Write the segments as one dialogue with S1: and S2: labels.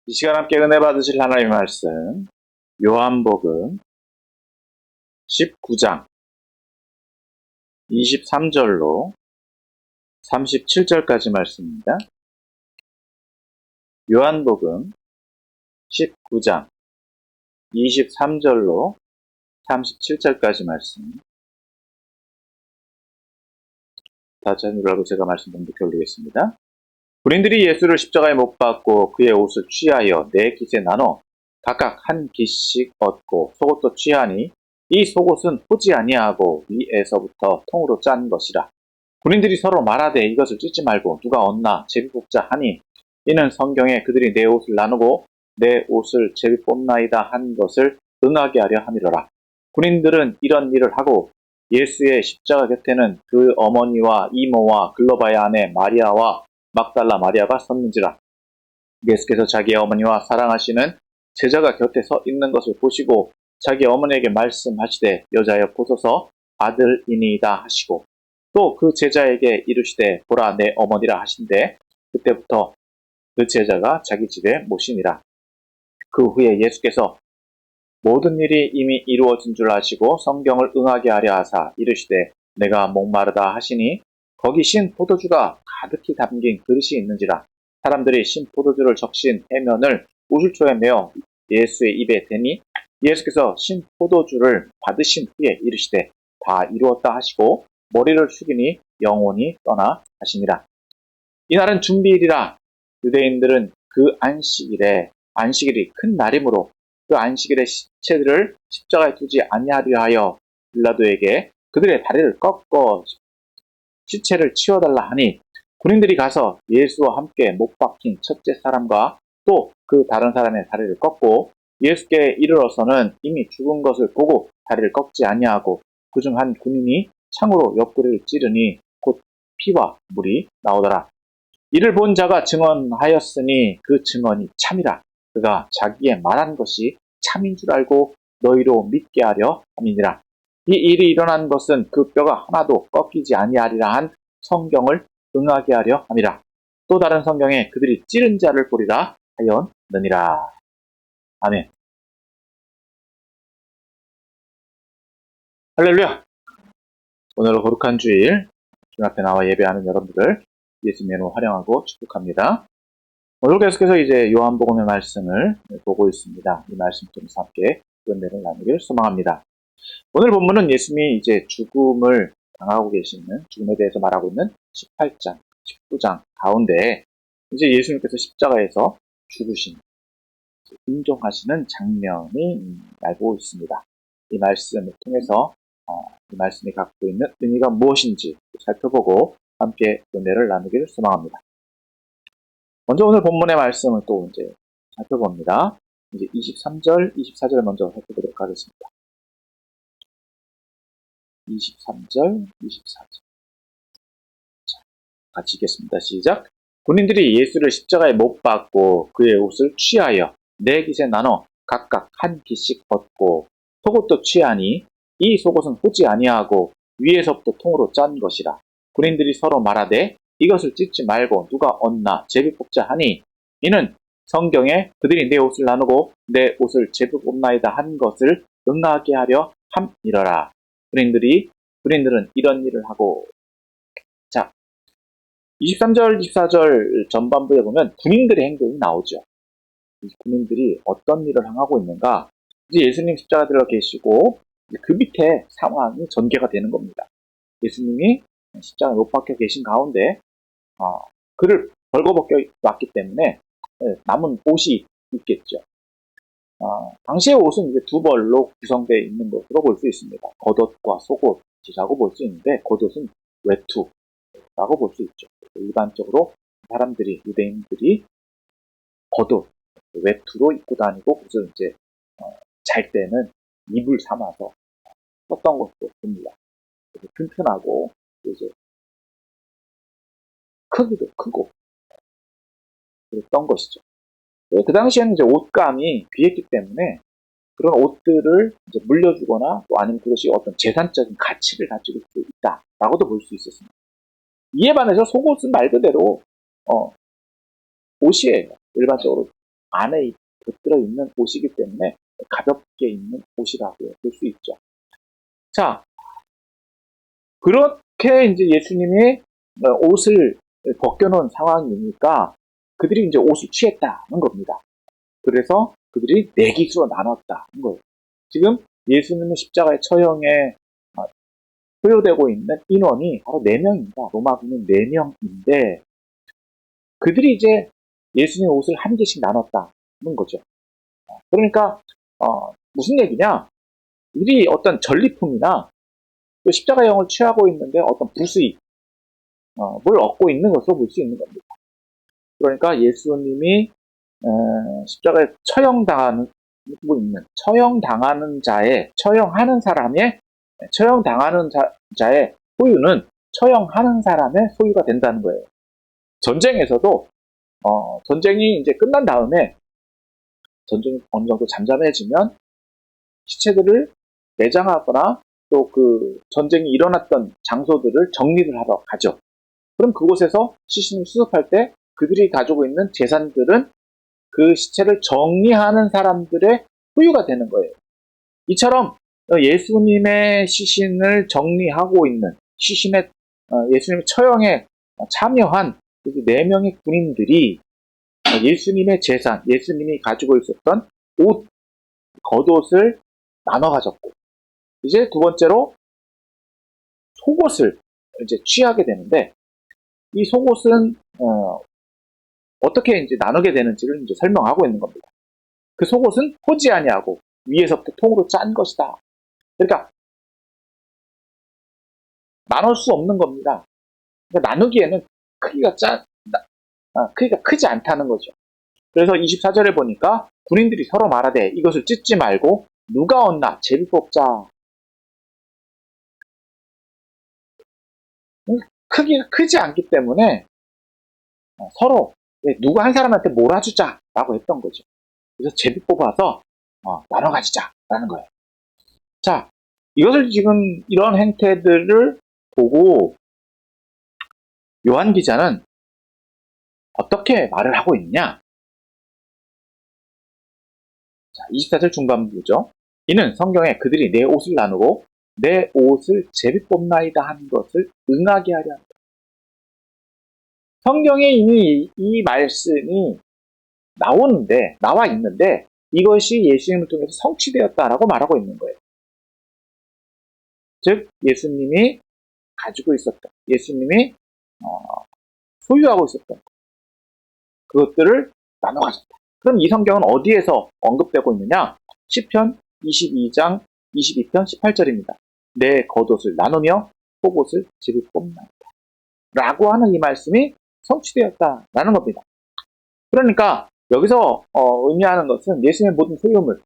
S1: 이 시간 함께 은혜 받으실 하나님의 말씀, 요한복음 19장 23절로 37절까지 말씀입니다. 요한복음 19장 23절로 37절까지 말씀. 다시 한번 제가 말씀 봉독해 올리겠습니다. 군인들이 예수를 십자가에 못 박고 그의 옷을 취하여 네 깃에 나눠 각각 한 깃씩 얻고 속옷도 취하니 이 속옷은 호지 아니하고 위에서부터 통으로 짠 것이라. 군인들이 서로 말하되 이것을 찢지 말고 누가 얻나 제비 뽑자 하니 이는 성경에 그들이 내 옷을 나누고 내 옷을 제비 뽑나이다 한 것을 응하게 하려 함이로라. 군인들은 이런 일을 하고 예수의 십자가 곁에는 그 어머니와 이모와 글로바의 아내 마리아와 막달라 마리아가 섰는지라. 예수께서 자기의 어머니와 사랑하시는 제자가 곁에 서 있는 것을 보시고 자기 어머니에게 말씀하시되 여자여 보소서 아들이니이다 하시고 또 그 제자에게 이르시되 보라 내 어머니라 하신대 그때부터 그 제자가 자기 집에 모시니라. 그 후에 예수께서 모든 일이 이미 이루어진 줄 아시고 성경을 응하게 하려 하사 이르시되 내가 목마르다 하시니 거기 신 포도주가 가득히 담긴 그릇이 있는지라. 사람들이 신 포도주를 적신 해면을 우슬초에 메어 예수의 입에 대니 예수께서 신 포도주를 받으신 후에 이르시되 다 이루었다 하시고 머리를 숙이니 영혼이 떠나 가시니라. 이날은 준비일이라. 유대인들은 그 안식일이 큰 날이므로 그 안식일의 시체들을 십자가에 두지 아니하려 하여 빌라도에게 그들의 다리를 꺾어 시체를 치워달라 하니 군인들이 가서 예수와 함께 못 박힌 첫째 사람과 또 그 다른 사람의 다리를 꺾고 예수께 이르러서는 이미 죽은 것을 보고 다리를 꺾지 아니하고 그중 한 군인이 창으로 옆구리를 찌르니 곧 피와 물이 나오더라. 이를 본 자가 증언하였으니 그 증언이 참이라. 그가 자기의 말한 것이 참인 줄 알고 너희로 믿게 하려 함이니라. 이 일이 일어난 것은 그 뼈가 하나도 꺾이지 아니하리라 한 성경을 응하게 하려 함이라. 또 다른 성경에 그들이 찌른 자를 보리라 하였느니라. 아멘. 할렐루야. 오늘 거룩한 주일 주님 앞에 나와 예배하는 여러분들 예수님의 이름으로 환영하고 축복합니다. 오늘 계속해서 이제 요한복음의 말씀을 보고 있습니다. 이 말씀 통해서 함께 은혜를 나누길 소망합니다. 오늘 본문은 예수님이 이제 죽음을 당하고 계시는, 죽음에 대해서 말하고 있는 18장, 19장 가운데 이제 예수님께서 십자가에서 죽으신, 인종하시는 장면이 나오고 있습니다. 이 말씀을 통해서 이 말씀이 갖고 있는 의미가 무엇인지 살펴보고 함께 은혜를 나누기를 소망합니다. 먼저 오늘 본문의 말씀을 또 이제 살펴봅니다. 이제 23절, 24절 먼저 살펴보도록 하겠습니다. 23절, 24절. 자, 같이 읽겠습니다. 시작. 군인들이 예수를 십자가에 못 박고 그의 옷을 취하여 네 깃에 나눠 각각 한 깃씩 얻고 속옷도 취하니 이 속옷은 호지 아니하고 위에서부터 통으로 짠 것이라. 군인들이 서로 말하되 이것을 찢지 말고 누가 얻나 제비 뽑자 하니 이는 성경에 그들이 내 옷을 나누고 내 옷을 제비 뽑나이다 한 것을 응하게 하려 함이러라. 군인들은 이런 일을 하고. 자, 23절, 24절 전반부에 보면 군인들의 행동이 나오죠. 이 군인들이 어떤 일을 하고 있는가? 이제 예수님 십자가 들어 계시고 그 밑에 상황이 전개가 되는 겁니다. 예수님이 십자가에 못 박혀 계신 가운데 그를 벌거벗겨 왔기 때문에 남은 옷이 있겠죠. 당시의 옷은 이제 두 벌로 구성되어 있는 것으로 볼 수 있습니다. 겉옷과 속옷이라고 볼 수 있는데 겉옷은 외투라고 볼 수 있죠. 일반적으로 사람들이, 유대인들이 겉옷, 외투로 입고 다니고 그것을 이제 잘 때는 이불 삼아서 썼던 것도 봅니다. 튼튼하고 이제 크기도 크고 그랬던 것이죠. 그 당시에는 이제 옷감이 귀했기 때문에 그런 옷들을 이제 물려주거나 또 아니면 그것이 어떤 재산적인 가치를 가지고 있다라고도 볼 수 있었습니다. 이에 반해서 속옷은 말 그대로 옷이에요. 일반적으로 안에 곁들어 있는 옷이기 때문에 가볍게 입는 옷이라고 볼 수 있죠. 자, 그렇게 이제 예수님이 옷을 벗겨놓은 상황이니까 그들이 이제 옷을 취했다는 겁니다. 그래서 그들이 네 깃으로 나눴다는 거예요. 지금 예수님의 십자가의 처형에 소요되고 있는 인원이 바로 4명입니다. 로마군은 4명인데 그들이 이제 예수님의 옷을 한 개씩 나눴다는 거죠. 그러니까 무슨 얘기냐? 그들이 어떤 전리품이나 또 십자가형을 취하고 있는데 어떤 부수익 뭘 얻고 있는 것으로 볼 수 있는 겁니다. 그러니까 예수님이 십자가에 처형당하는 처형하는 사람의 처형당하는 자의 소유는 처형하는 사람의 소유가 된다는 거예요. 전쟁에서도 전쟁이 이제 끝난 다음에 전쟁이 어느 정도 잠잠해지면 시체들을 매장하거나 또 그 전쟁이 일어났던 장소들을 정리를 하러 가죠. 그럼 그곳에서 시신을 수습할 때 그들이 가지고 있는 재산들은 그 시체를 정리하는 사람들의 소유가 되는 거예요. 이처럼 예수님의 시신을 정리하고 있는 예수님의 처형에 참여한 4명의 군인들이 예수님의 재산, 예수님이 가지고 있었던 옷, 겉옷을 나눠 가졌고 이제 두 번째로 속옷을 이제 취하게 되는데 이 속옷은 어떻게 이제 나누게 되는지를 이제 설명하고 있는 겁니다. 그 속옷은 포지 아니하고 위에서부터 통으로 짠 것이다. 그러니까 나눌 수 없는 겁니다. 그러니까 나누기에는 크기가 크지 않다는 거죠. 그래서 24절에 보니까 군인들이 서로 말하되 이것을 찢지 말고 누가 얻나 제비 뽑자. 크기가 크지 않기 때문에 서로 누가 한 사람한테 몰아주자라고 했던 거죠. 그래서 제비 뽑아서 나눠 가지자라는 거예요. 자, 이것을 지금 이런 행태들을 보고 요한 기자는 어떻게 말을 하고 있느냐? 자, 24절 중반부죠. 이는 성경에 그들이 내 옷을 나누고 내 옷을 제비 뽑나이다 한 것을 응하게 하려 합니다. 성경에 이미 이 말씀이 나와 있는데 이것이 예수님을 통해서 성취되었다라고 말하고 있는 거예요. 즉 예수님이 가지고 있었던, 예수님이 소유하고 있었던 그것들을 나눠 가졌다. 그럼 이 성경은 어디에서 언급되고 있느냐? 시편 22장 22편 18절입니다. 내 겉옷을 나누며 속옷을 집을 뽑나이다. 라고 하는 이 말씀이 성취되었다라는 겁니다. 그러니까 여기서 의미하는 것은 예수님의 모든 소유물을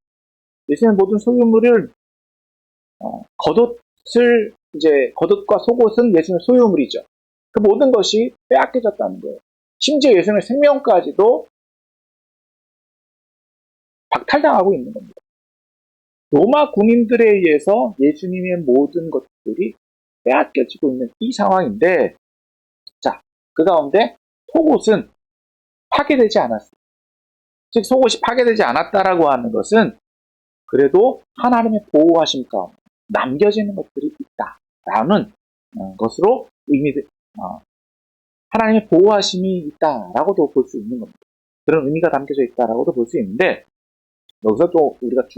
S1: 겉옷과 속옷은 예수님의 소유물이죠. 그 모든 것이 빼앗겨졌다는 거예요. 심지어 예수님의 생명까지도 박탈당하고 있는 겁니다. 로마 군인들에 의해서 예수님의 모든 것들이 빼앗겨지고 있는 이 상황인데, 자, 그 가운데 속옷은 파괴되지 않았어요. 즉 속옷이 파괴되지 않았다라고 하는 것은 그래도 하나님의 보호하심 가운데 남겨지는 것들이 있다라는 것으로 하나님의 보호하심이 있다라고도 볼 수 있는 겁니다. 그런 의미가 담겨져 있다라고도 볼 수 있는데 여기서 또 우리가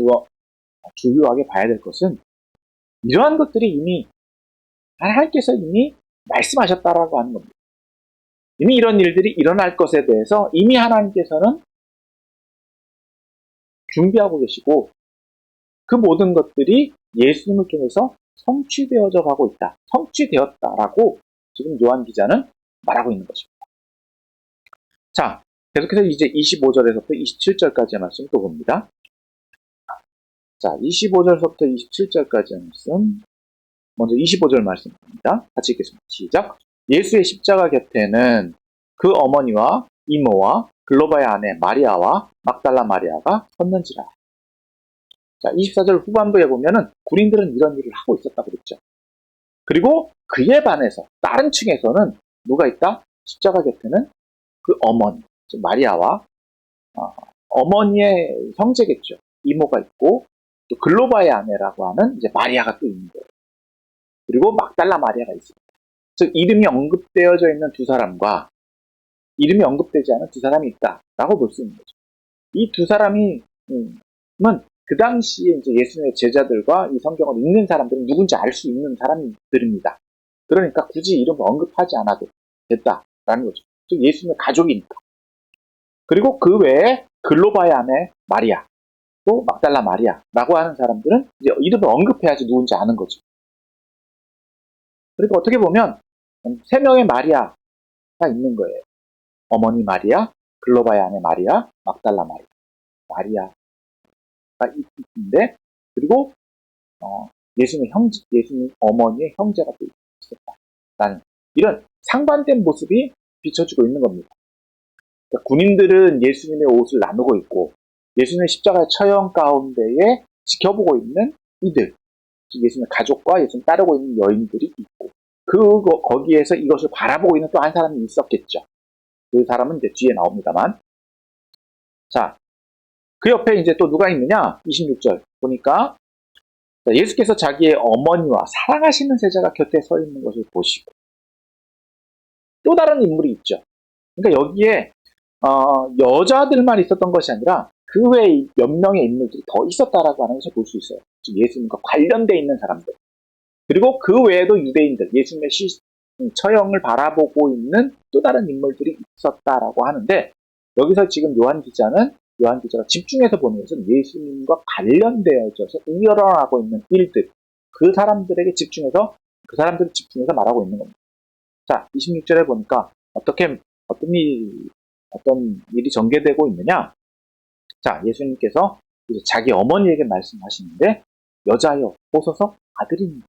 S1: 주요하게 봐야 될 것은 이러한 것들이 이미 하나님께서 이미 말씀하셨다라고 하는 겁니다. 이미 이런 일들이 일어날 것에 대해서 이미 하나님께서는 준비하고 계시고 그 모든 것들이 예수님을 통해서 성취되어져 가고 있다. 성취되었다라고 지금 요한 기자는 말하고 있는 것입니다. 자, 계속해서 이제 25절에서부터 27절까지의 말씀 또 봅니다. 자, 25절서부터 27절까지의 말씀. 먼저 25절 말씀입니다. 같이 읽겠습니다. 시작. 예수의 십자가 곁에는 그 어머니와 이모와 글로바의 아내 마리아와 막달라 마리아가 섰는지라. 자, 24절 후반부에 보면은 군인들은 이런 일을 하고 있었다고 그랬죠. 그리고 그에 반해서 다른 층에서는 누가 있다? 십자가 곁에는 그 어머니, 즉 마리아와 어머니의 형제겠죠. 이모가 있고, 또 글로바의 아내라고 하는 이제 마리아가 또 있는 거예요. 그리고 막달라 마리아가 있습니다. 즉, 이름이 언급되어져 있는 두 사람과 이름이 언급되지 않은 두 사람이 있다라고 볼 수 있는 거죠. 이 두 사람이, 그 당시에 이제 예수님의 제자들과 이 성경을 읽는 사람들은 누군지 알 수 있는 사람들입니다. 그러니까 굳이 이름을 언급하지 않아도 됐다라는 거죠. 즉, 예수님의 가족이니까. 그리고 그 외에 글로바의 아내 마리아, 또 막달라 마리아라고 하는 사람들은 이제 이름을 언급해야지 누군지 아는 거죠. 그리고 어떻게 보면 세 명의 마리아가 있는 거예요. 어머니 마리아, 글로바의 아내 마리아, 막달라 마리아가 있는데, 그리고 예수님 어머니의 형제가 또 있었다라는 이런 상반된 모습이 비춰지고 있는 겁니다. 그러니까 군인들은 예수님의 옷을 나누고 있고, 예수님의 십자가의 처형 가운데에 지켜보고 있는 이들, 예수님의 가족과 예수님 따르고 있는 여인들이 있고, 거기에서 이것을 바라보고 있는 또 한 사람이 있었겠죠. 그 사람은 이제 뒤에 나옵니다만. 자, 그 옆에 이제 또 누가 있느냐? 26절 보니까 예수께서 자기의 어머니와 사랑하시는 제자가 곁에 서 있는 것을 보시고, 또 다른 인물이 있죠. 그러니까 여기에 여자들만 있었던 것이 아니라 그 외에 몇 명의 인물들이 더 있었다라고 하는 것을 볼 수 있어요. 즉 예수님과 관련되어 있는 사람들. 그리고 그 외에도 유대인들, 예수님의 처형을 바라보고 있는 또 다른 인물들이 있었다라고 하는데, 여기서 지금 요한 기자가 집중해서 보는 것은 예수님과 관련되어져서 일어나고 있는 일들, 그 사람들을 집중해서 말하고 있는 겁니다. 자, 26절에 보니까 어떤 일이 전개되고 있느냐? 자, 예수님께서 이제 자기 어머니에게 말씀하시는데, 여자여 보소서 아들입니다.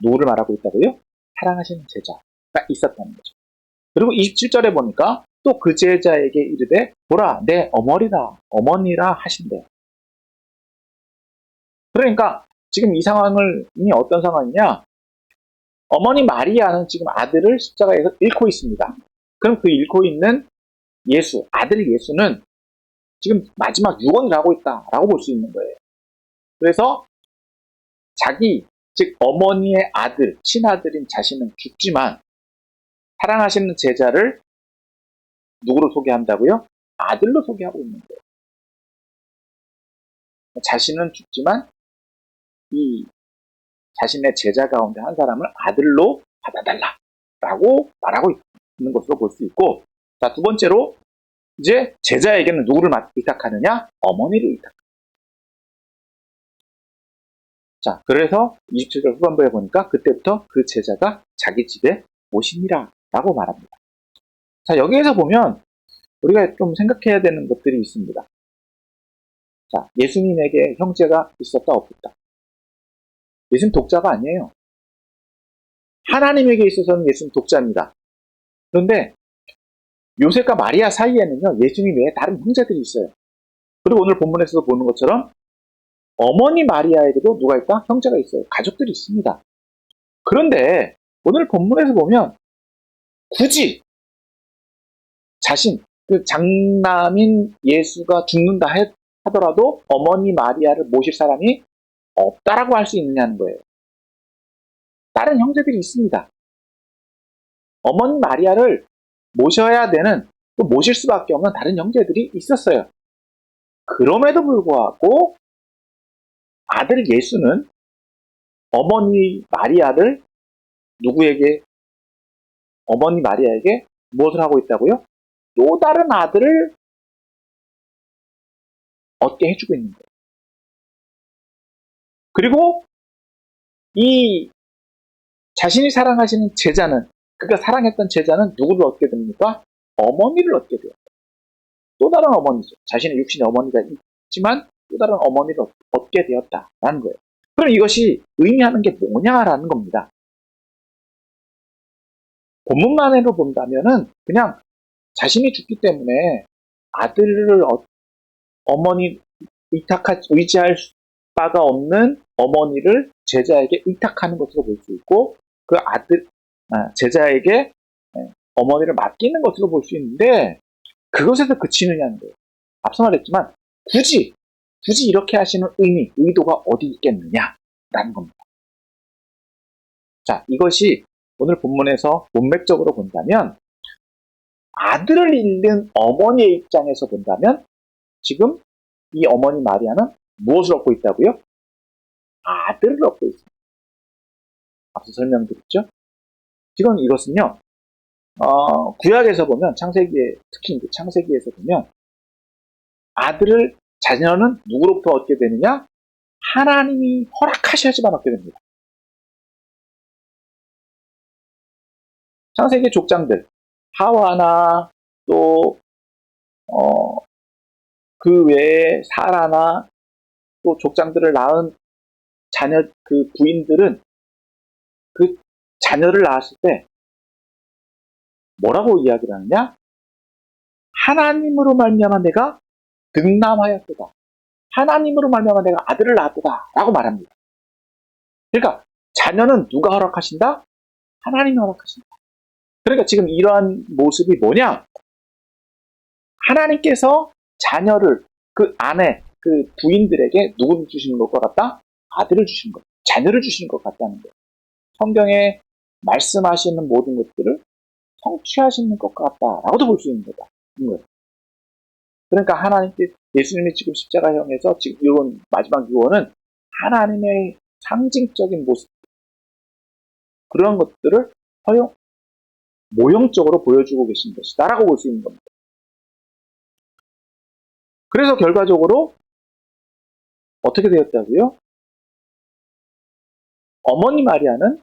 S1: 누구를 말하고 있다고요? 사랑하시는 제자가 있었다는 거죠. 그리고 27절에 보니까 또 그 제자에게 이르되 보라 내 어머니라 하신대요. 그러니까 지금 이 상황이 어떤 상황이냐? 어머니 마리아는 지금 아들을 십자가에서 잃고 있습니다. 그럼 그 잃고 있는 아들 예수는 지금 마지막 유언을 하고 있다라고 볼 수 있는 거예요. 그래서 즉 어머니의 아들, 친아들인 자신은 죽지만 사랑하시는 제자를 누구로 소개한다고요? 아들로 소개하고 있는 거예요. 자신은 죽지만 이 자신의 제자 가운데 한 사람을 아들로 받아달라라고 말하고 있는 것으로 볼 수 있고, 자, 두 번째로 이제 제자에게는 누구를 의탁하느냐? 어머니를 의탁합니다. 자, 그래서 27절 후반부에 보니까 그때부터 그 제자가 자기 집에 오시니라 라고 말합니다. 자, 여기에서 보면 우리가 좀 생각해야 되는 것들이 있습니다. 자, 예수님에게 형제가 있었다 없었다. 예수님 독자가 아니에요. 하나님에게 있어서는 예수님 독자입니다. 그런데 요셉과 마리아 사이에는요, 예수님 외에 다른 형제들이 있어요. 그리고 오늘 본문에서도 보는 것처럼 어머니 마리아에게도 누가 있다? 형제가 있어요. 가족들이 있습니다. 그런데 오늘 본문에서 보면 굳이 그 장남인 예수가 죽는다 하더라도 어머니 마리아를 모실 사람이 없다라고 할 수 있느냐는 거예요. 다른 형제들이 있습니다. 어머니 마리아를 모셔야 되는, 또 모실 수밖에 없는 다른 형제들이 있었어요. 그럼에도 불구하고 아들 예수는 어머니 마리아에게 무엇을 하고 있다고요? 또 다른 아들을 얻게 해주고 있는 거예요. 그리고 이 자신이 사랑하시는 제자는, 그가 사랑했던 제자는 누구를 얻게 됩니까? 어머니를 얻게 돼요. 또 다른 어머니죠. 자신의 육신의 어머니가 있지만 또 다른 어머니를 얻게 되었다라는 거예요. 그럼 이것이 의미하는 게 뭐냐라는 겁니다. 본문만으로 본다면은 그냥 자신이 죽기 때문에 아들을 의지할 바가 없는 어머니를 제자에게 의탁하는 것으로 볼 수 있고, 그 제자에게 어머니를 맡기는 것으로 볼 수 있는데, 그것에서 그치느냐는 거예요. 앞서 말했지만 굳이 이렇게 하시는 의도가 어디 있겠느냐라는 겁니다. 자, 이것이 오늘 본문에서 문맥적으로 본다면 아들을 잃는 어머니의 입장에서 본다면 지금 이 어머니 마리아는 무엇을 얻고 있다고요? 아들을 얻고 있습니다. 앞서 설명드렸죠? 지금 이것은요, 구약에서 보면 특히 창세기에서 보면 자녀는 누구로부터 얻게 되느냐? 하나님이 허락하셔야지만 얻게 됩니다. 창세기 족장들, 하와나 또 그 외에 사라나 또 족장들을 낳은 그 부인들은 그 자녀를 낳았을 때 뭐라고 이야기를 하느냐? 하나님으로 말미암아 내가 득남하였도다. 하나님으로 말미암아 내가 아들을 낳았도다 라고 말합니다. 그러니까 자녀는 누가 허락하신다? 하나님이 허락하신다. 그러니까 지금 이러한 모습이 뭐냐? 하나님께서 자녀를 그 아내, 그 부인들에게 누구를 주시는 것 같다? 아들을 주시는 것, 자녀를 주시는 것 같다는 거예요. 성경에 말씀하시는 모든 것들을 성취하시는 것 같다라고도 볼 수 있는 거다. 그러니까 예수님이 지금 십자가형에서 지금 이런 마지막 유언은 하나님의 상징적인 모습, 그런 것들을 모형적으로 보여주고 계신 것이다라고 볼 수 있는 겁니다. 그래서 결과적으로 어떻게 되었다고요? 어머니 마리아는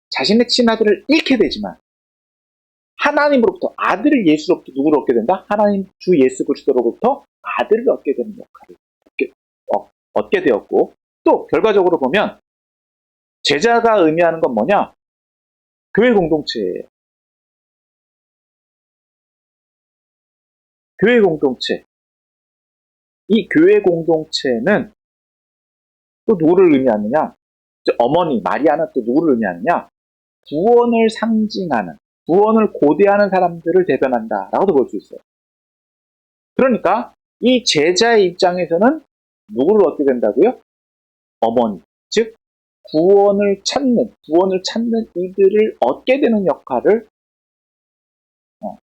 S1: 자신의 친아들을 잃게 되지만 하나님으로부터 아들을 예수로부터 누구를 얻게 된다? 하나님 주 예수 그리스도로부터 아들을 얻게 되는 역할을 얻게 되었고, 또 결과적으로 보면 제자가 의미하는 건 뭐냐? 교회 공동체예요. 교회 공동체. 이 교회 공동체는 또 누구를 의미하느냐? 어머니 마리아는 또 누구를 의미하느냐? 구원을 상징하는, 구원을 고대하는 사람들을 대변한다라고도 볼 수 있어요. 그러니까 이 제자의 입장에서는 누구를 얻게 된다고요? 어머니, 즉 구원을 찾는 이들을 얻게 되는 역할을,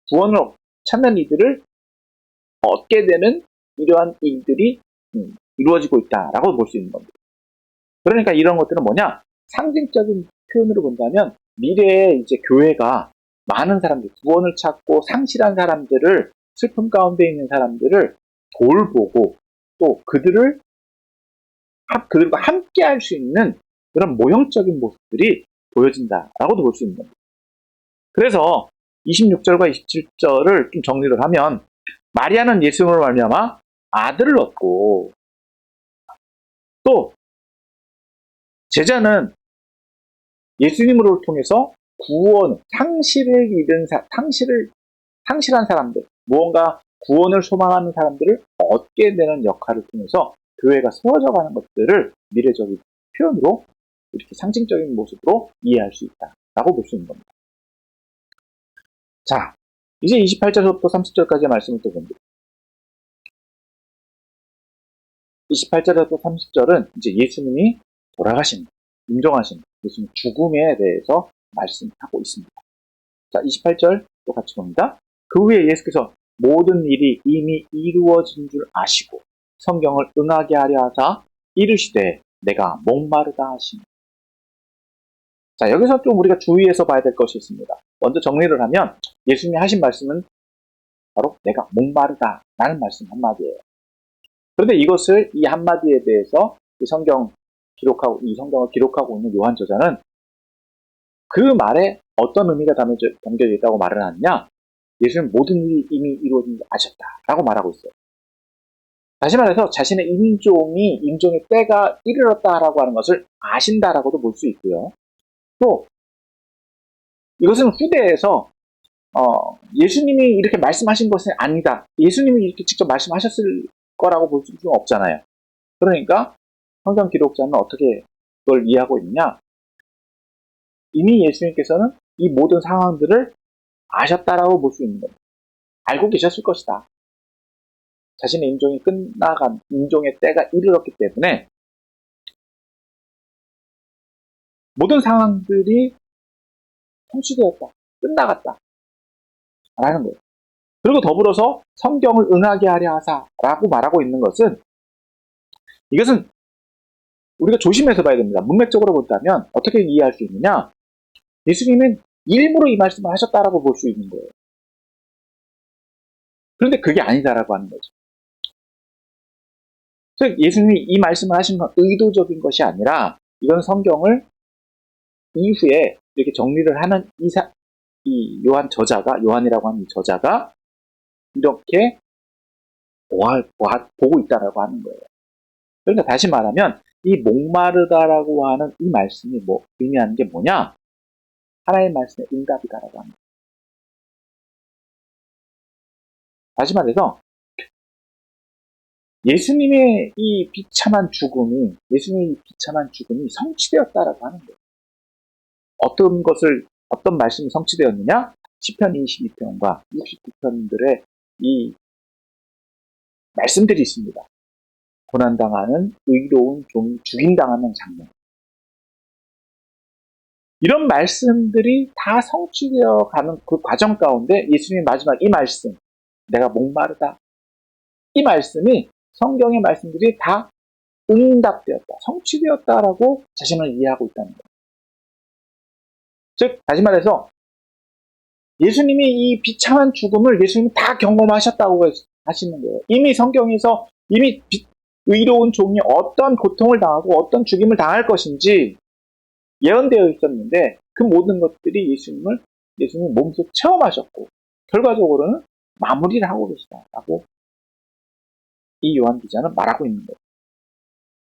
S1: 구원을 찾는 이들을 얻게 되는 이러한 일들이 이루어지고 있다라고 볼 수 있는 겁니다. 그러니까 이런 것들은 뭐냐? 상징적인 표현으로 본다면 미래에 이제 교회가 많은 사람들, 구원을 찾고 상실한 사람들을, 슬픔 가운데 있는 사람들을 돌보고 또 그들과 함께 할 수 있는 그런 모형적인 모습들이 보여진다라고도 볼 수 있는 겁니다. 그래서 26절과 27절을 좀 정리를 하면 마리아는 예수님으로 말미암아 아들을 얻고, 또 제자는 예수님으로 통해서 구원, 상실한 사람들, 무언가 구원을 소망하는 사람들을 얻게 되는 역할을 통해서 교회가 세워져 가는 것들을 미래적인 표현으로 이렇게 상징적인 모습으로 이해할 수 있다라고 볼 수 있는 겁니다. 자, 이제 28절부터 30절까지의 말씀을 또 봅니다. 28절부터 30절은 이제 예수님이 돌아가신, 임종하신 예수님 죽음에 대해서 말씀하고 있습니다. 자, 28절 또 같이 봅니다. 그 후에 예수께서 모든 일이 이미 이루어진 줄 아시고 성경을 응하게 하려 하사 이르시되 내가 목마르다 하시니. 자, 여기서 좀 우리가 주의해서 봐야 될 것이 있습니다. 먼저 정리를 하면 예수님이 하신 말씀은 바로 내가 목마르다 라는 말씀 한마디예요. 그런데 이 한마디에 대해서 이 성경을 기록하고 있는 요한 저자는 그 말에 어떤 의미가 담겨져 있다고 말을 하느냐? 예수는 모든 일이 이미 이루어진 줄 아셨다라고 말하고 있어요. 다시 말해서 자신의 임종의 때가 이르렀다라고 하는 것을 아신다라고도 볼 수 있고요. 또 이것은 후대에서 예수님이 이렇게 말씀하신 것은 아니다, 예수님이 이렇게 직접 말씀하셨을 거라고 볼 수는 없잖아요. 그러니까 성경 기록자는 어떻게 그걸 이해하고 있느냐? 이미 예수님께서는 이 모든 상황들을 아셨다라고 볼 수 있는 겁니다. 알고 계셨을 것이다. 자신의 인종이 끝나간, 인종의 때가 이르렀기 때문에 모든 상황들이 성취되었다. 끝나갔다. 라는 거예요. 그리고 더불어서 성경을 응하게 하려 하사라고 말하고 있는 것은, 이것은 우리가 조심해서 봐야 됩니다. 문맥적으로 본다면 어떻게 이해할 수 있느냐? 예수님은 일부러 이 말씀을 하셨다라고 볼 수 있는 거예요. 그런데 그게 아니다라고 하는 거죠. 즉 예수님이 이 말씀을 하신 건 의도적인 것이 아니라, 이건 성경을 이후에 이렇게 정리를 하는 이 요한 저자가, 요한이라고 하는 이 저자가 이렇게 보고 있다라고 하는 거예요. 그러니까 다시 말하면 이 목마르다라고 하는 이 말씀이 의미하는 게 뭐냐? 하나의 말씀의 응답이다라고 합니다. 다시 말해서 예수님의 이 비참한 죽음이 성취되었다라고 하는 거예요. 어떤 말씀이 성취되었느냐? 시편 22편과 69편들의 이 말씀들이 있습니다. 고난당하는 의로운 종이 죽임당하는 장면. 이런 말씀들이 다 성취되어 가는 그 과정 가운데 예수님의 마지막 이 말씀, 내가 목마르다. 이 말씀이, 성경의 말씀들이 다 응답되었다, 성취되었다라고 자신을 이해하고 있다는 거예요. 즉, 다시 말해서 예수님이 이 비참한 죽음을 예수님이 다 경험하셨다고 하시는 거예요. 이미 성경에서 이미 의로운 종이 어떤 고통을 당하고 어떤 죽임을 당할 것인지 예언되어 있었는데, 그 모든 것들이 예수님 몸소 체험하셨고 결과적으로는 마무리를 하고 계시다라고 이 요한 기자는 말하고 있는 거예요.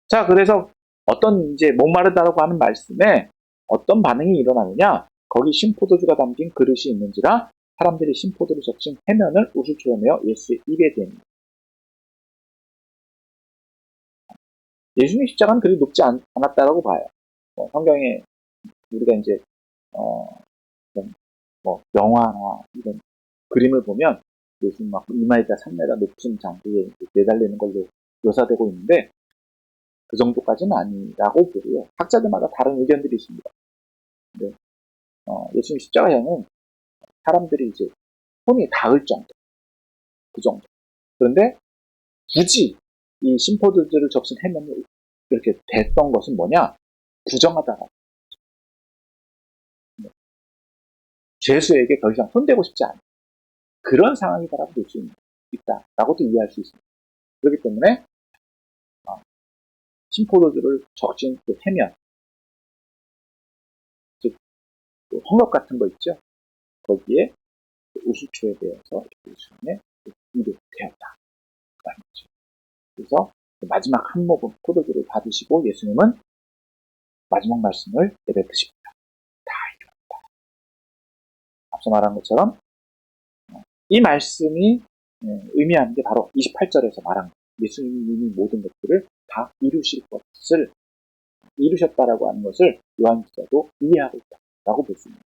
S1: 자, 그래서 어떤 이제 목마르다라고 하는 말씀에 어떤 반응이 일어나느냐? 거기 신포도주가 담긴 그릇이 있는지라 사람들이 신포도를 적신 해면을 우슬초에 내어 예수의 입에 대니. 예수님 십자가는 그리 높지 않았다라고 봐요. 성경에 우리가 이제 영화나 이런 그림을 보면 예수님 막 2m, 3m 높은 장비에 매달리는 걸로 묘사되고 있는데, 그 정도까지는 아니라고 보고요. 학자들마다 다른 의견들이 있습니다. 근데 예수님 십자가형은 사람들이 이제 손이 닿을 정도, 그 정도. 그런데 굳이 이 심포도주를 적신 해면이 이렇게 됐던 것은 뭐냐? 부정하다라고. 죄수에게 더 이상 손대고 싶지 않은 그런 상황이다라고 볼 수 있다라고도 이해할 수 있습니다. 그렇기 때문에 심포도주를 적신 그 해면, 즉 헝겊 같은 거 있죠? 거기에 우수초에 대해서 예수님의 입이 되었다. 그래서 마지막 한 모금 포도주를 받으시고 예수님은 마지막 말씀을 내뱉으십니다. 다 이루었다. 앞서 말한 것처럼 이 말씀이 의미하는 게 바로 28절에서 말한 것. 예수님이 모든 것들을 다 이루실 것을 이루셨다라고 하는 것을 요한 기자도 이해하고 있다라고 볼 수 있습니다.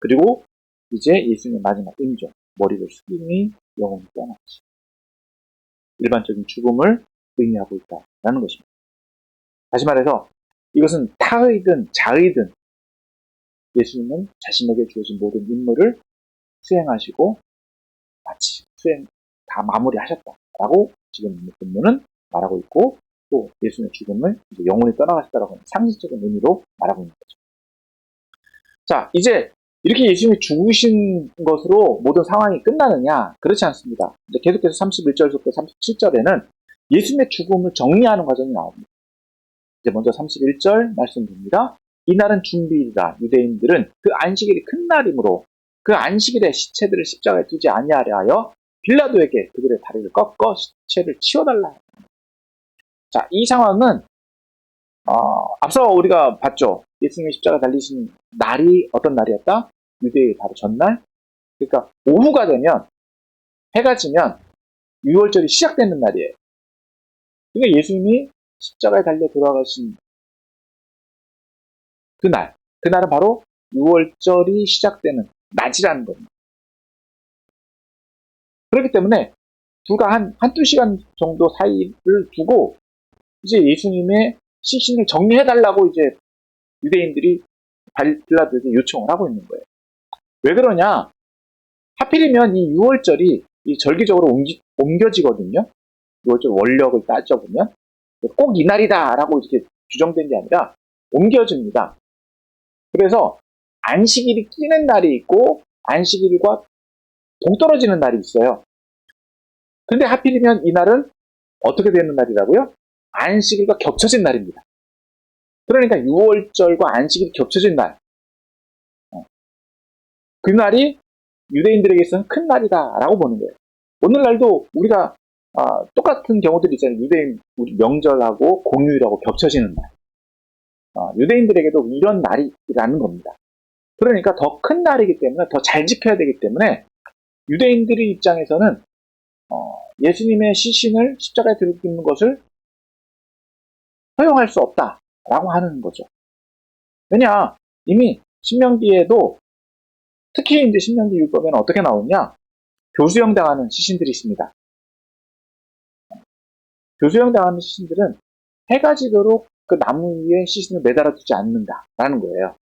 S1: 그리고 이제 예수님의 마지막 임종, 머리를 숙이니 영혼이 떠났지. 일반적인 죽음을 의미하고 있다라는 것입니다. 다시 말해서 이것은 타의든 자의든 예수님은 자신에게 주어진 모든 임무를 수행하시고 마치 다 마무리하셨다라고 지금 본문은 말하고 있고, 또 예수님의 죽음을 이제 영혼이 떠나가셨다라고 하는 상징적인 의미로 말하고 있는 거죠. 자, 이제 이렇게 예수님이 죽으신 것으로 모든 상황이 끝나느냐? 그렇지 않습니다. 이제 계속해서 31절부터 37절에는 예수님의 죽음을 정리하는 과정이 나옵니다. 이제 먼저 31절 말씀드립니다. 이날은 중비일이라 유대인들은 그 안식일이 큰 날이므로 그 안식일에 시체들을 십자가에 두지 아니하려 하여 빌라도에게 그들의 다리를 꺾어 시체를 치워달라. 자, 이 상황은 앞서 우리가 봤죠. 예수님이 십자가 달리신 날이 어떤 날이었다? 유대의 바로 전날. 그러니까 오후가 되면, 해가 지면 6월절이 시작되는 날이에요. 그러니까 예수님이 십자가에 달려 돌아가신 그날은 바로 6월절이 시작되는 낮이라는 겁니다. 그렇기 때문에 불과 한두 시간 정도 사이를 두고 이제 예수님의 시신을 정리해달라고 이제 유대인들이 빌라도에게 요청을 하고 있는 거예요. 왜 그러냐? 하필이면 이 6월절이 이 절기적으로 옮겨지거든요. 6월절 원력을 따져보면 꼭 이날이다라고 이렇게 규정된 게 아니라 옮겨집니다. 그래서 안식일이 끼는 날이 있고 안식일과 동떨어지는 날이 있어요. 근데 하필이면 이날은 어떻게 되는 날이라고요? 안식일과 겹쳐진 날입니다. 그러니까 6월절과 안식일이 겹쳐진 날. 그날이 유대인들에게 있어서는 큰 날이다라고 보는 거예요. 오늘날도 우리가 똑같은 경우들이 있잖아요. 유대인 우리 명절하고 공휴일하고 겹쳐지는 날. 유대인들에게도 이런 날이라는 겁니다. 그러니까 더 큰 날이기 때문에 더 잘 지켜야 되기 때문에 유대인들의 입장에서는 예수님의 시신을 십자가에 들이는 것을 허용할 수 없다라고 하는 거죠. 왜냐? 이미 신명기에도 특히 이제 신명기 율법에는 어떻게 나오냐? 교수형 당하는 시신들이 있습니다. 교수형 당하는 시신들은 해가 지도록 그 나무 위에 시신을 매달아 두지 않는다라는 거예요.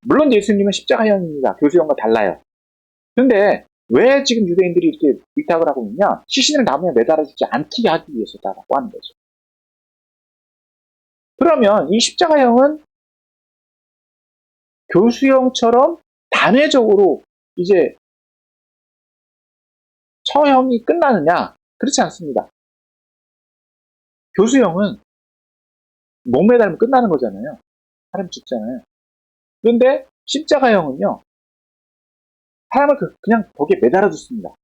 S1: 물론 예수님은 십자가형입니다. 교수형과 달라요. 근데 왜 지금 유대인들이 이렇게 위탁을 하고 있냐? 시신을 나무에 매달아 두지 않게 하기 위해서다라고 하는 거죠. 그러면 이 십자가형은 교수형처럼 단회적으로 이제 처형이 끝나느냐? 그렇지 않습니다. 교수형은 목 매달면 끝나는 거잖아요. 사람 죽잖아요. 그런데 십자가형은요, 사람을 그냥 거기에 매달아 두습니다.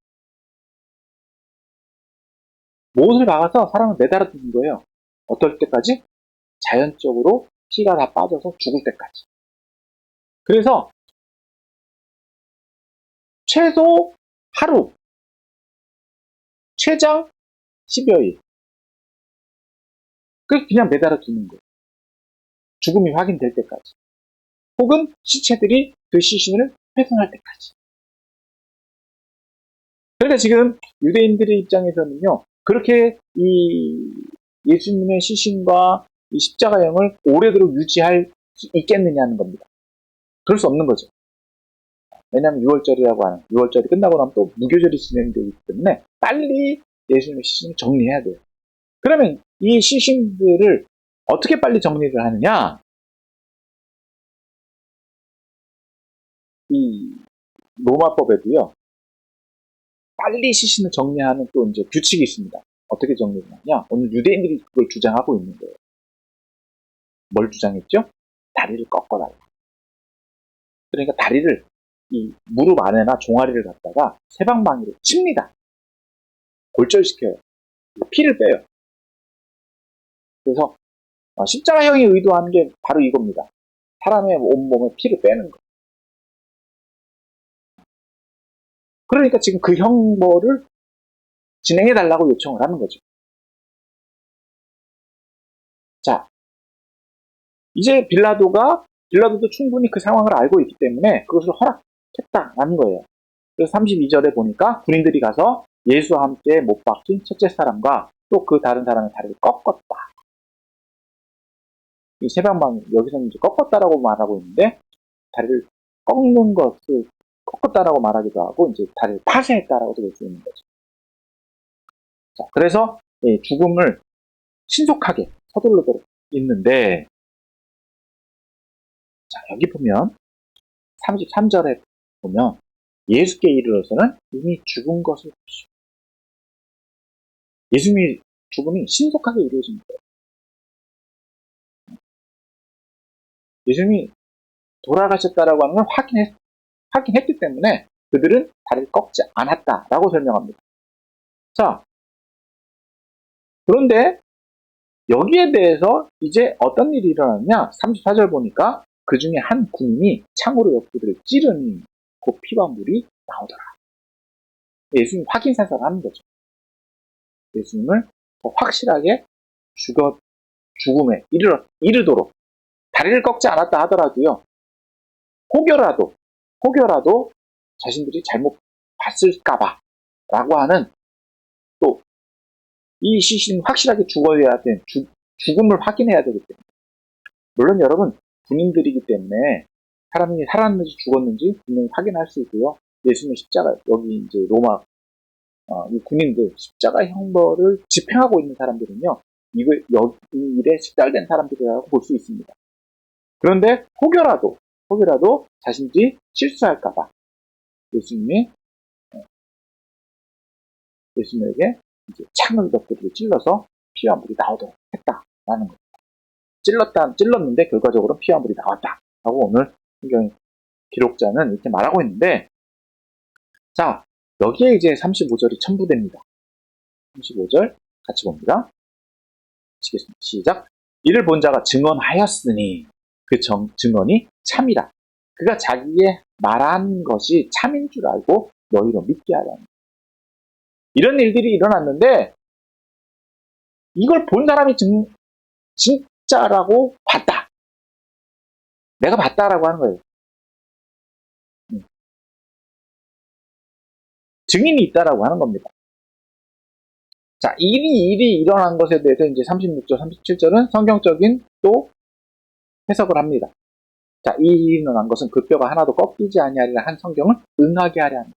S1: 못을 박아서 사람을 매달아 두는 거예요. 어떨 때까지? 자연적으로 피가 다 빠져서 죽을 때까지. 그래서 최소 하루, 최장 10여일. 그냥 매달아 두는 거예요. 죽음이 확인될 때까지. 혹은 시체들이 그 시신을 훼손할 때까지. 그러니까 지금 유대인들의 입장에서는요, 그렇게 이 예수님의 시신과 이 십자가형을 오래도록 유지할 수 있겠느냐는 겁니다. 그럴 수 없는 거죠. 왜냐하면 6월절이라고 하는, 6월절이 끝나고 나면 또 무교절이 진행되기 때문에 빨리 예수님의 시신을 정리해야 돼요. 그러면 이 시신들을 어떻게 빨리 정리를 하느냐? 이 로마법에도요, 빨리 시신을 정리하는 또 이제 규칙이 있습니다. 어떻게 정리를 하냐? 오늘 유대인들이 그걸 주장하고 있는 거예요. 뭘 주장했죠? 다리를 꺾어달라. 그러니까 다리를 이 무릎 안에나 종아리를 갖다가 세방망이로 칩니다. 골절시켜요. 피를 빼요. 그래서 십자가형이 의도하는 게 바로 이겁니다. 사람의 온몸에 피를 빼는 거. 그러니까 지금 그 형벌을 진행해달라고 요청을 하는 거죠. 자, 이제 빌라도도 충분히 그 상황을 알고 있기 때문에 그것을 허락했다라는 거예요. 그래서 32절에 보니까 군인들이 가서 예수와 함께 못 박힌 첫째 사람과 또 그 다른 사람의 다리를 꺾었다. 이 세방망이, 여기서는 이제 꺾었다라고 말하고 있는데, 다리를 꺾는 것을 꺾었다라고 말하기도 하고, 이제 다리를 파쇄했다라고도 볼 수 있는 거죠. 자, 그래서 죽음을 신속하게 서둘러도록 있는데, 자, 여기 보면 33절에 보면 예수께 이르러서는 이미 죽은 것을 보시오. 예수님의 죽음이 신속하게 이루어진 거예요. 예수님이 돌아가셨다라고 하는 걸 확인했기 때문에 그들은 다리를 꺾지 않았다라고 설명합니다. 자, 그런데 여기에 대해서 이제 어떤 일이 일어났냐? 34절 보니까 그 중에 한 군인이 창으로 옆구리를 찌르니 그 피와 물이 나오더라. 예수님 확인 사살을 하는 거죠. 예수님을 더 확실하게 죽음에 이르도록 다리를 꺾지 않았다 하더라도요. 혹여라도 자신들이 잘못 봤을까봐 라고 하는 또 이 시신이 확실하게 죽어야 돼. 죽음을 확인해야 되기 때문에. 물론 여러분, 군인들이기 때문에 사람이 살았는지 죽었는지 분명히 확인할 수 있고요. 예수님의 십자가, 여기 이제 로마, 이 군인들, 십자가 형벌을 집행하고 있는 사람들은요, 이 일에 식달된 사람들이라고 볼 수 있습니다. 그런데 혹여라도 자신들이 실수할까봐 예수님에게 이제 창을 몇 개를 찔러서 피와 물이 나오도록 했다라는 겁니다. 찔렀는데 결과적으로 피와 물이 나왔다라고 오늘 성경 기록자는 이렇게 말하고 있는데, 자, 여기에 이제 35절이 첨부됩니다. 35절 같이 봅니다. 시작. 이를 본 자가 증언하였으니 그 증언이 참이라. 그가 자기의 말한 것이 참인 줄 알고 너희로 믿게 하라니. 이런 일들이 일어났는데 이걸 본 사람이 진짜라고 봤다. 내가 봤다라고 하는 거예요. 증인이 있다라고 하는 겁니다. 자, 일이 일어난 것에 대해서 이제 36절, 37절은 성경적인 또 해석을 합니다. 자, 이 일이 일어난 것은 그 뼈가 하나도 꺾이지 아니하리라 한 성경을 응하게 하려 합니다.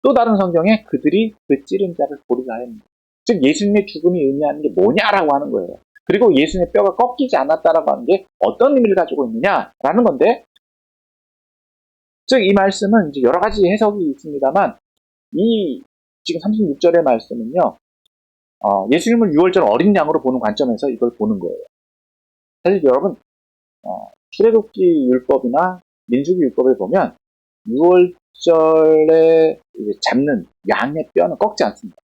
S1: 또 다른 성경에 그들이 그 찌른 자를 보리라 합니다. 즉 예수님의 죽음이 의미하는 게 뭐냐라고 하는 거예요. 그리고 예수님의 뼈가 꺾이지 않았다라고 하는 게 어떤 의미를 가지고 있느냐라는 건데, 즉 이 말씀은 이제 여러 가지 해석이 있습니다만, 이 지금 36절의 말씀은요, 예수님을 6월절 어린 양으로 보는 관점에서 이걸 보는 거예요. 사실 여러분, 출애굽기 율법이나 민수기 율법을 보면 6월절에 잡는 양의 뼈는 꺾지 않습니다.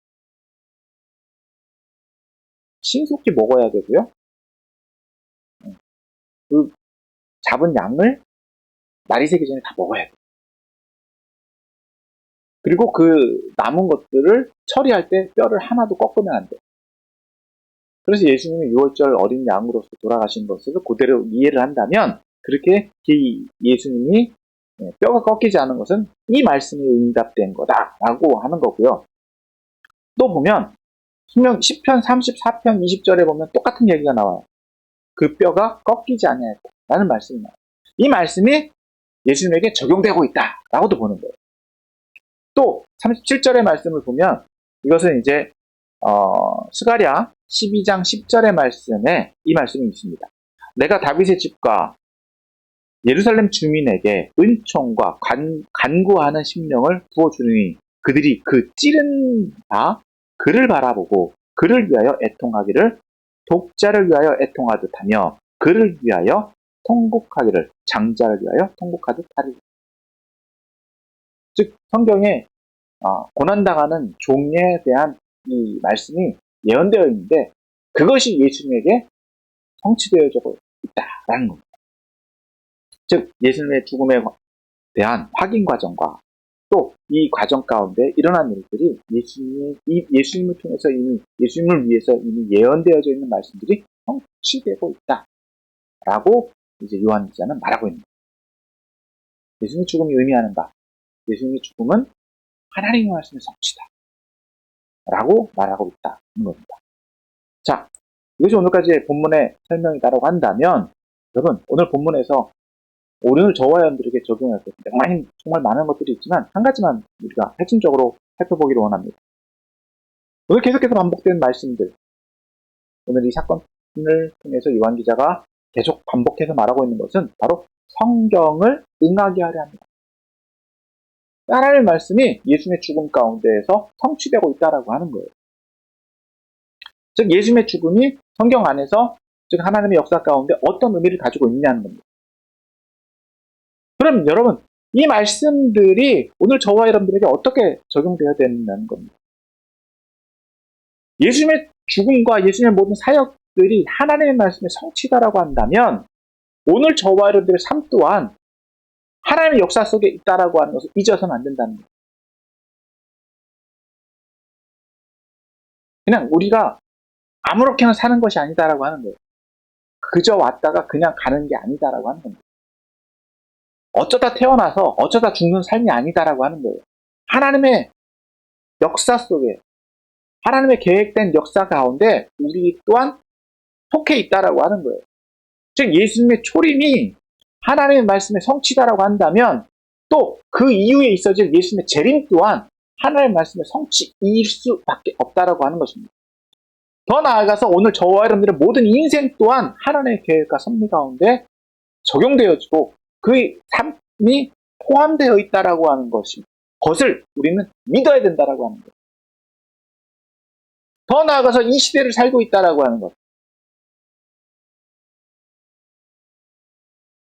S1: 신속히 먹어야 되고요. 그 잡은 양을 날이 새기 전에 다 먹어야 돼요. 그리고 그 남은 것들을 처리할 때 뼈를 하나도 꺾으면 안 돼요. 그래서 예수님이 6월절 어린 양으로서 돌아가신 것을 그대로 이해를 한다면, 그렇게 예수님이 뼈가 꺾이지 않은 것은 이 말씀이 응답된 거다라고 하는 거고요. 또 보면 시편 34편 20절에 보면 똑같은 얘기가 나와요. 그 뼈가 꺾이지 아니하였다라는 말씀이 나와요. 이 말씀이 예수님에게 적용되고 있다라고도 보는 거예요. 또 37절의 말씀을 보면 이것은 이제 스가랴 12장 10절의 말씀에 이 말씀이 있습니다. 내가 다윗의 집과 예루살렘 주민에게 은총과 간구하는 심령을 부어주니 그들이 그 찌른 바 그를 바라보고 그를 위하여 애통하기를 독자를 위하여 애통하듯 하며 그를 위하여 통곡하기를 장자를 위하여 통곡하듯 하리라. 즉 성경에 고난당하는 종에 대한 이 말씀이 예언되어 있는데 그것이 예수님에게 성취되어져 있다라는 겁니다. 즉 예수님의 죽음에 대한 확인 과정과 또 이 과정 가운데 일어난 일들이 예수님을 통해서 예수님을 위해서 이미 예언되어져 있는 말씀들이 성취되고 있다라고 이제 요한 기자는 말하고 있는 거예요. 예수님의 죽음이 의미하는 바, 예수님의 죽음은 하나님의 말씀의 성취다 라고 말하고 있다는 겁니다. 자, 이것이 오늘까지의 본문의 설명이다라고 한다면, 여러분 오늘 본문에서 오늘 저와 여러분들에게 적용할 때 정말 많은 것들이 있지만 한 가지만 우리가 핵심적으로 살펴보기를 원합니다. 오늘 계속해서 반복되는 말씀들, 오늘 이 사건을 통해서 요한 기자가 계속 반복해서 말하고 있는 것은 바로 성경을 응하게 하려 합니다. 하나님의 말씀이 예수님의 죽음 가운데에서 성취되고 있다라고 하는 거예요. 즉 예수님의 죽음이 성경 안에서, 즉 하나님의 역사 가운데 어떤 의미를 가지고 있냐는 겁니다. 그럼 여러분, 이 말씀들이 오늘 저와 여러분들에게 어떻게 적용되어야 된다는 겁니다. 예수님의 죽음과 예수님의 모든 사역들이 하나님의 말씀의 성취다라고 한다면 오늘 저와 여러분들의 삶 또한 하나님의 역사 속에 있다라고 하는 것을 잊어서는 안 된다는 거예요. 그냥 우리가 아무렇게나 사는 것이 아니다라고 하는 거예요. 그저 왔다가 그냥 가는 게 아니다라고 하는 겁니다. 어쩌다 태어나서 어쩌다 죽는 삶이 아니다라고 하는 거예요. 하나님의 역사 속에, 하나님의 계획된 역사 가운데 우리 또한 속해 있다라고 하는 거예요. 즉 예수님의 초림이 하나님의 말씀의 성취다라고 한다면 또 그 이후에 있어질 예수님의 재림 또한 하나님의 말씀의 성취일 수밖에 없다라고 하는 것입니다. 더 나아가서 오늘 저와 여러분들의 모든 인생 또한 하나님의 계획과 섭리 가운데 적용되어지고 그 삶이 포함되어 있다라고 하는 것을 우리는 믿어야 된다라고 하는 것. 더 나아가서 이 시대를 살고 있다라고 하는 것.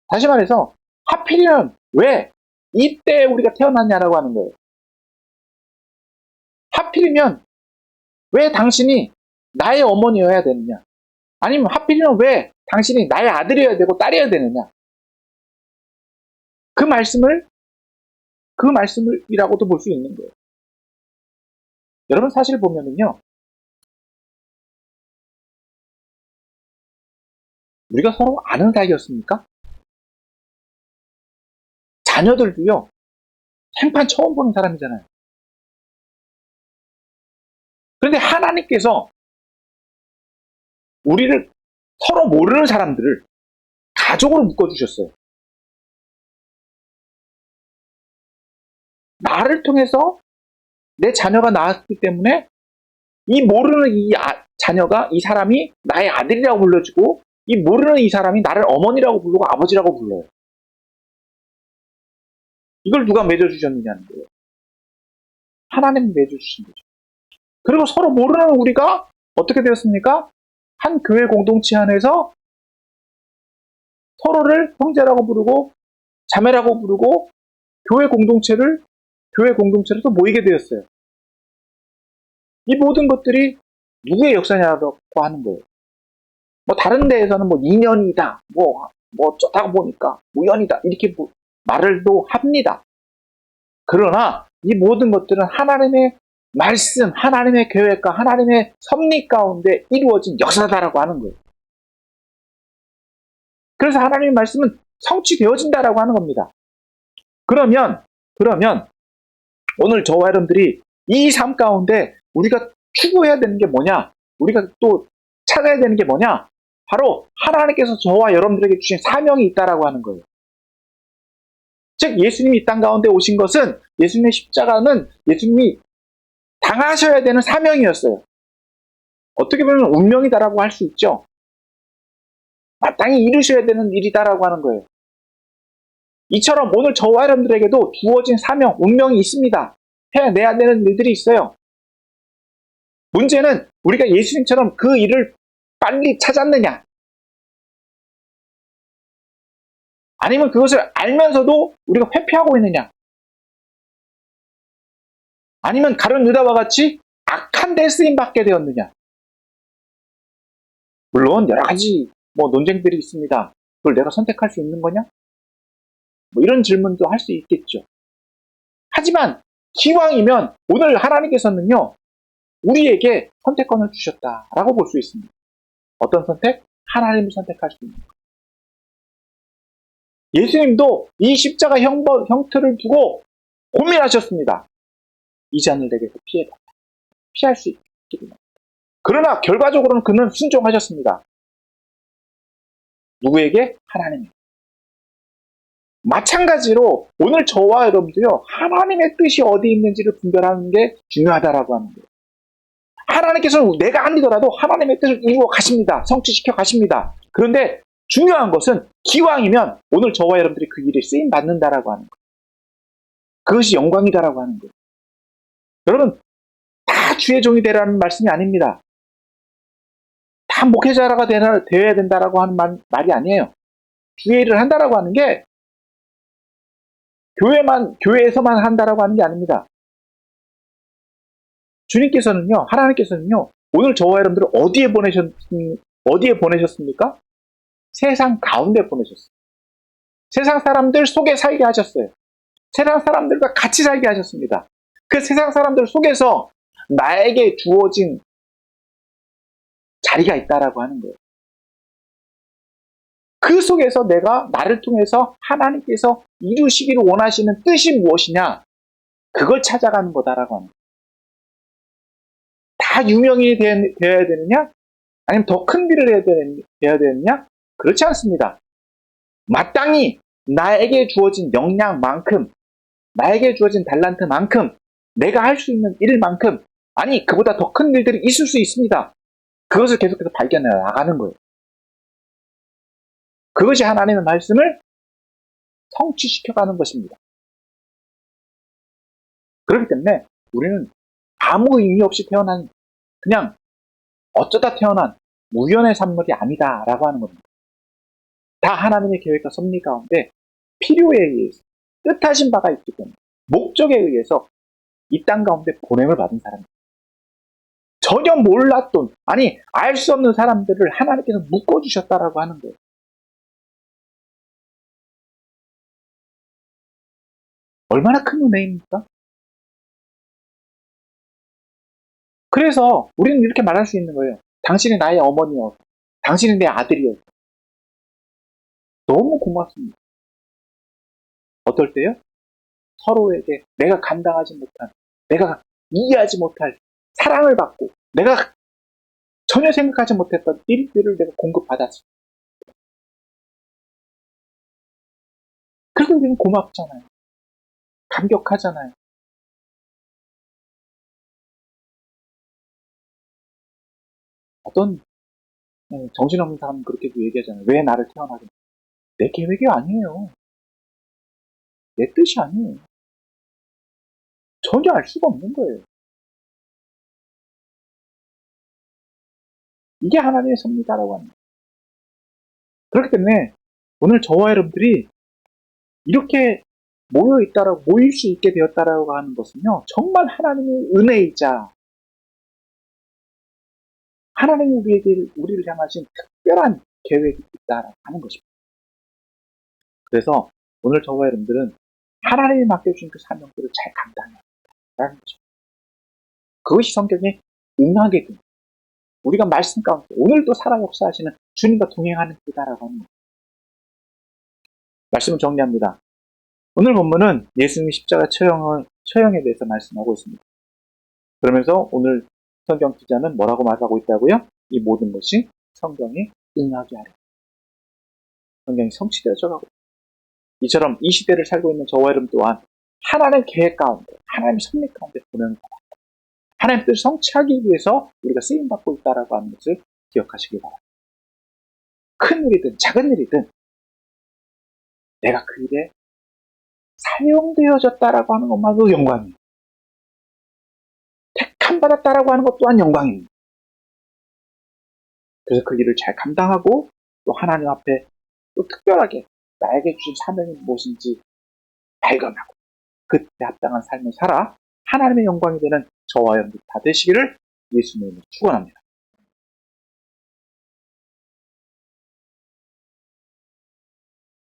S1: 다시 말해서 하필이면 왜 이때에 우리가 태어났냐라고 하는 거예요. 하필이면 왜 당신이 나의 어머니여야 되느냐? 아니면 하필이면 왜 당신이 나의 아들이어야 되고 딸이어야 되느냐? 그 말씀이라고도 볼 수 있는 거예요. 여러분 사실 보면은요, 우리가 서로 아는 사이였습니까? 자녀들도요, 생판 처음 보는 사람이잖아요. 그런데 하나님께서 우리를 서로 모르는 사람들을 가족으로 묶어주셨어요. 나를 통해서 내 자녀가 나왔기 때문에 이 모르는 자녀가 이 사람이 나의 아들이라고 불러주고 이 모르는 이 사람이 나를 어머니라고 부르고 아버지라고 불러요. 이걸 누가 맺어주셨느냐는 거예요. 하나님이 맺어주신 거죠. 그리고 서로 모르는 우리가 어떻게 되었습니까? 한 교회 공동체 안에서 서로를 형제라고 부르고 자매라고 부르고 교회 공동체로 또 모이게 되었어요. 이 모든 것들이 누구의 역사냐고 하는 거예요. 뭐 다른 데에서는 뭐 인연이다, 뭐 어쩌다 보니까 우연이다 이렇게 말을도 합니다. 그러나 이 모든 것들은 하나님의 말씀, 하나님의 계획과 하나님의 섭리 가운데 이루어진 역사다라고 하는 거예요. 그래서 하나님의 말씀은 성취되어진다라고 하는 겁니다. 그러면 오늘 저와 여러분들이 이 삶 가운데 우리가 추구해야 되는 게 뭐냐? 우리가 또 찾아야 되는 게 뭐냐? 바로 하나님께서 저와 여러분들에게 주신 사명이 있다라고 하는 거예요. 즉 예수님이 이 땅 가운데 오신 것은 예수님의 십자가는 예수님이 당하셔야 되는 사명이었어요. 어떻게 보면 운명이다라고 할 수 있죠. 마땅히 이루셔야 되는 일이다라고 하는 거예요. 이처럼 오늘 저와 여러분들에게도 주어진 사명, 운명이 있습니다. 해내야 되는 일들이 있어요. 문제는 우리가 예수님처럼 그 일을 빨리 찾았느냐, 아니면 그것을 알면서도 우리가 회피하고 있느냐, 아니면 가룟 유다와 같이 악한 데 쓰임받게 되었느냐. 물론 여러 가지 논쟁들이 있습니다. 그걸 내가 선택할 수 있는 거냐? 이런 질문도 할 수 있겠죠. 하지만 기왕이면 오늘 하나님께서는요, 우리에게 선택권을 주셨다라고 볼 수 있습니다. 어떤 선택? 하나님을 선택할 수 있는 것. 예수님도 이 십자가 형태를 두고 고민하셨습니다. 이 잔을 내게서 피해라. 피할 수 있기를. 그러나 결과적으로는 그는 순종하셨습니다. 누구에게? 하나님에게. 마찬가지로 오늘 저와 여러분도요, 하나님의 뜻이 어디 있는지를 분별하는 게 중요하다라고 하는 거예요. 하나님께서는 내가 아니더라도 하나님의 뜻을 이루어 가십니다. 성취시켜 가십니다. 그런데 중요한 것은 기왕이면 오늘 저와 여러분들이 그 일에 쓰임 받는다라고 하는 거예요. 그것이 영광이다라고 하는 거예요. 여러분, 다 주의 종이 되라는 말씀이 아닙니다. 다 목회자가 되어야 된다라고 하는 말이 아니에요. 주의 일을 한다라고 하는 게 교회에서만 한다라고 하는 게 아닙니다. 주님께서는요, 하나님께서는요, 오늘 저와 여러분들을 어디에 보내셨습니까? 세상 가운데 보내셨어요. 세상 사람들 속에 살게 하셨어요. 세상 사람들과 같이 살게 하셨습니다. 그 세상 사람들 속에서 나에게 주어진 자리가 있다라고 하는 거예요. 그 속에서 나를 통해서 하나님께서 이루시기를 원하시는 뜻이 무엇이냐? 그걸 찾아가는 거다라고 하는 거예요. 다 유명인이 되어야 되느냐? 아니면 더 큰 일을 해야 되느냐? 그렇지 않습니다. 마땅히 나에게 주어진 역량만큼, 나에게 주어진 달란트만큼, 내가 할 수 있는 일만큼, 아니 그보다 더 큰 일들이 있을 수 있습니다. 그것을 계속해서 발견해 나가는 거예요. 그것이 하나님의 말씀을 성취시켜가는 것입니다. 그렇기 때문에 우리는 아무 의미 없이 태어난, 그냥 어쩌다 태어난 우연의 산물이 아니다라고 하는 겁니다. 다 하나님의 계획과 섭리 가운데 필요에 의해서, 뜻하신 바가 있기 때문에, 목적에 의해서 이 땅 가운데 보냄을 받은 사람입니다. 전혀 몰랐던, 아니 알 수 없는 사람들을 하나님께서 묶어주셨다라고 하는 거예요. 얼마나 큰 은혜입니까? 그래서 우리는 이렇게 말할 수 있는 거예요. 당신이 나의 어머니여서, 당신이 내 아들이여서 너무 고맙습니다. 어떨 때요? 서로에게 내가 감당하지 못한, 내가 이해하지 못할 사랑을 받고, 내가 전혀 생각하지 못했던 일들을 내가 공급받았습니다. 그래서 우리는 고맙잖아요. 감격하잖아요. 어떤 정신없는 사람은 그렇게도 얘기하잖아요. 왜 나를 태어나게? 내 계획이 아니에요. 내 뜻이 아니에요. 전혀 알 수가 없는 거예요. 이게 하나님의 섭리다라고 합니다. 그렇기 때문에 오늘 저와 여러분들이 이렇게 모일 수 있게 되었다라고 하는 것은요, 정말 하나님의 은혜이자 하나님이 우리를 향하신 특별한 계획이 있다라고 하는 것입니다. 그래서 오늘 저와 여러분들은 하나님이 맡겨주신 그 사명들을 잘 감당해야 한다는 것입니다. 그것이 성경에 응하게 됩니다. 우리가 말씀 가운데 오늘도 살아 역사하시는 주님과 동행하는 길이다라고 하는 것입니다. 말씀을 정리합니다. 오늘 본문은 예수님이 십자가 처형에 대해서 말씀하고 있습니다. 그러면서 오늘 성경 기자는 뭐라고 말하고 있다고요? 이 모든 것이 성경에 응하게 하려. 성경이 성취되어져 가고 있습니다. 이처럼 이 시대를 살고 있는 저와 여러분 또한 하나님의 계획 가운데, 하나님의 섭리 가운데 보내는 것 같아요. 하나님의 뜻을 성취하기 위해서 우리가 쓰임받고 있다라고 하는 것을 기억하시기 바랍니다. 큰 일이든 작은 일이든 내가 그 일에 사용되어졌다라고 하는 것만으로 영광이에요. 택함 받았다라고 하는 것 또한 영광입니다. 그래서 그 일을 잘 감당하고 또 하나님 앞에 또 특별하게 나에게 주신 사명이 무엇인지 발견하고 그때 합당한 삶을 살아 하나님의 영광이 되는 저와 여러분 다 되시기를 예수님으로 축원합니다.